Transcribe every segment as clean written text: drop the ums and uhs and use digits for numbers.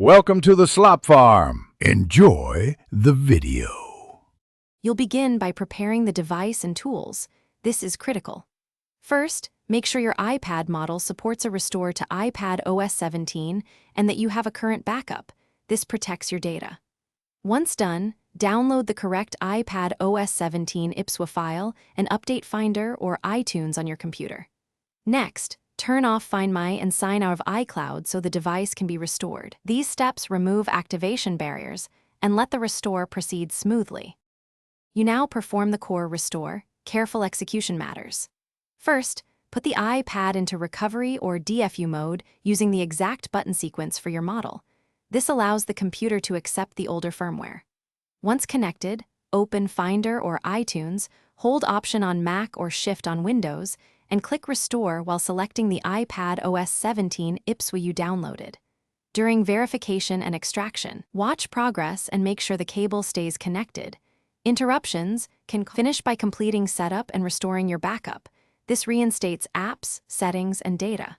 Welcome to the Slop Farm. Enjoy the video. You'll begin by preparing the device and tools. This is critical. First, make sure your iPad model supports a restore to iPadOS 17 and that you have a current backup. This protects your data. Once done, download the correct iPadOS 17 IPSWA file and update Finder or iTunes on your computer. Next, turn off Find My and sign out of iCloud so the device can be restored. These steps remove activation barriers and let the restore proceed smoothly. You now perform the core restore. Careful execution matters. First, put the iPad into recovery or DFU mode using the exact button sequence for your model. This allows the computer to accept the older firmware. Once connected, open Finder or iTunes, hold Option on Mac or Shift on Windows, and click Restore while selecting the iPadOS 17 IPSWA you downloaded. During verification and extraction, watch progress and make sure the cable stays connected. Interruptions can finish by completing setup and restoring your backup. This reinstates apps, settings, and data.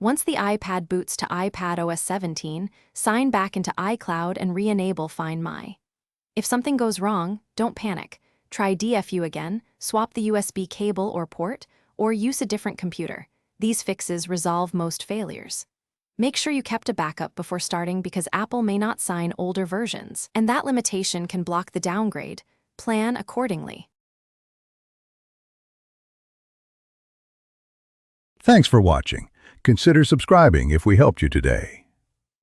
Once the iPad boots to iPadOS 17, sign back into iCloud and re-enable Find My. If something goes wrong, don't panic. Try DFU again, swap the USB cable or port, or use a different computer. These fixes resolve most failures. Make sure you kept a backup before starting because Apple may not sign older versions, and that limitation can block the downgrade. Plan accordingly. Thanks for watching. Consider subscribing if we helped you today.